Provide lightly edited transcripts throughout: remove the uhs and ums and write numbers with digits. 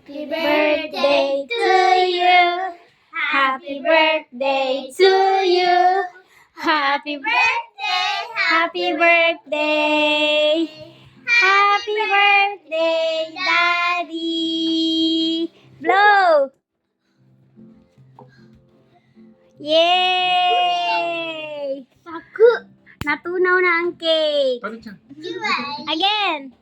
Happy birthday to you. Happy birthday to you. Happy birthday. Happy birthday. Happy birthday, Daddy. Blow. Yay! Natunaw na ang cake. Again.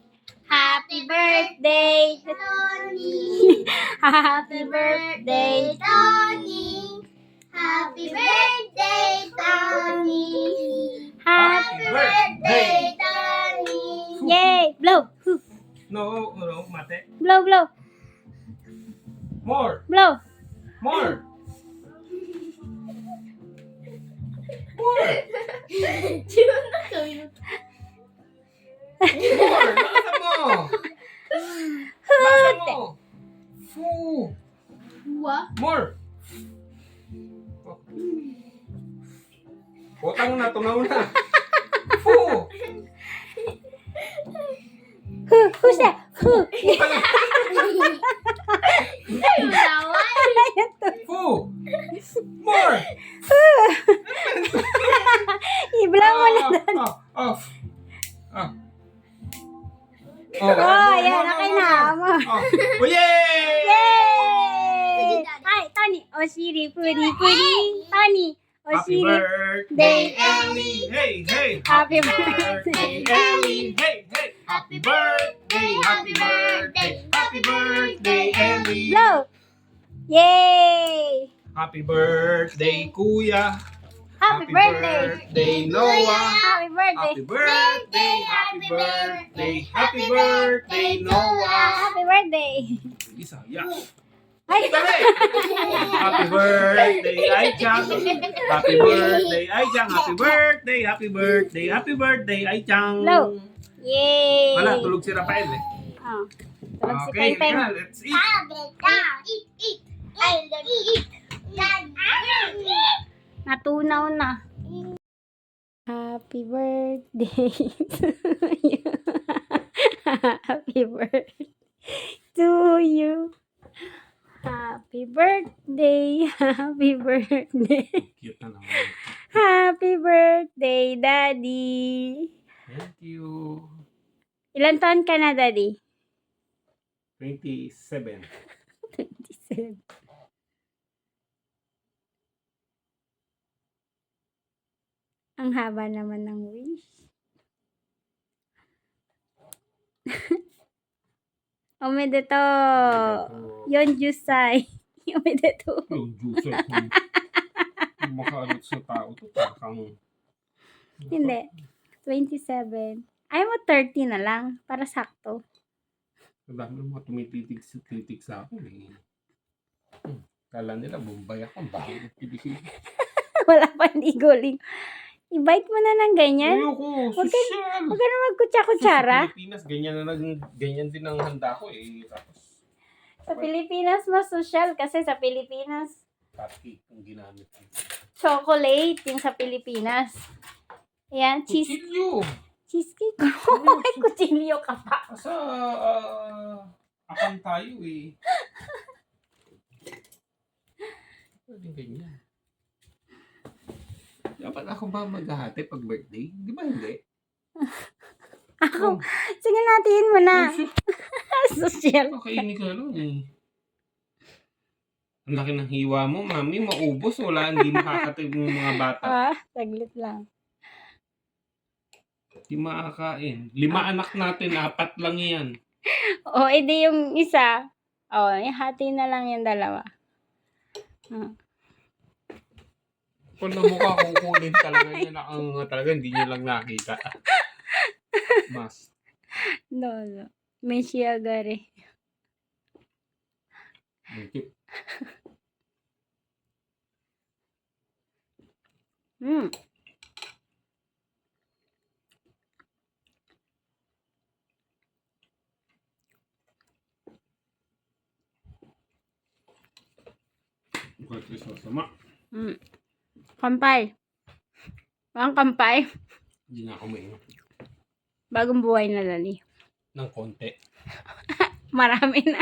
Happy birthday, Tony. Happy birthday, Tony. Happy birthday, Tony. Happy birthday, Tony. Yay! Blow. No, mate. Blow, blow. More. Blow. More. More. More. Lakasan mo. Lakasan mo. Foo. More. Botang na, tunaw na. Foo. Who's that? Who? Foo. More. I-blow mo na doon. Off. Oh, yan. Okay na. Oh, yay! Yay! Hi, Tony. Oshiri, puri, puri. Tony. Happy Oshiri. birthday, Ellie! Hey, hey! Happy birthday, Ellie! Hey, hey! Happy birthday! Happy birthday! Happy birthday, Ellie! Blow. Yay! Happy birthday, Kuya! Happy birthday. Noah! Happy birthday. Happy birthday! Happy birthday! Happy birthday, Noah! Happy birthday. Isa, yeah! Ay, Dali! Happy birthday, Aichang! Happy birthday, Aichang! Happy birthday! Happy birthday! Happy birthday, Aichang! Blow. Yay! Wala, tulog si Rafael eh. Oh. Tulog si Okay, Pepe. yeah, let's eat. Natunaw na. Happy birthday to you. Happy birthday to you. Happy birthday. Happy birthday. Cute na naman. Happy birthday, Daddy. Thank you. Ilan taon ka na, Daddy? 27. 27. Ang haba naman ng wish. Omedeto. Yon Jusay. Omedeto. Yung juice eh. Kung makaanot sa tao to, parang... Hindi. 27. Ayaw mo 30 na lang. Para sakto. Ang dami ng mga tumititig sa akin eh. Kala nila, Bombay ako. Bakit kilikili? Wala pa ligo-ligo. I-bite mo na ng ganyan. Ayoko, Huwag ka- social. Huwag ka na magkutsa-kutsara. Sa Pilipinas, ganyan din ang handa ko eh. Tapos, Sa Pilipinas, mas social kasi sa Pilipinas, cupcake ang ginamit ko. chocolate yung sa Pilipinas. Ayan, Kutsilyo! cheesecake. May kutsilyo ka pa. Sa akan tayo eh. Pwede ganyan. Dapat ako ba maghahati pag birthday? Di ba hindi? Ako, sige natin mo na. Social. Kakainin ka lang eh. Ang laki ng hiwa mo, mami. Maubos. Wala, hindi makakatib ng mga bata. Saglit lang. Hindi makakain. 5 anak natin, 4 lang yan. O, edi yung isa. O, hati na lang yung dalawa. Kung na mukha kukunin talaga niya na ang talaga hindi niyo lang nakita. Mas. No. May shiagare. Thank you. Bakit isa sama? Kampay. Ang kampay. Hindi na ako mainom. Bagong buhay na, Lali. Ng konti. Marami na.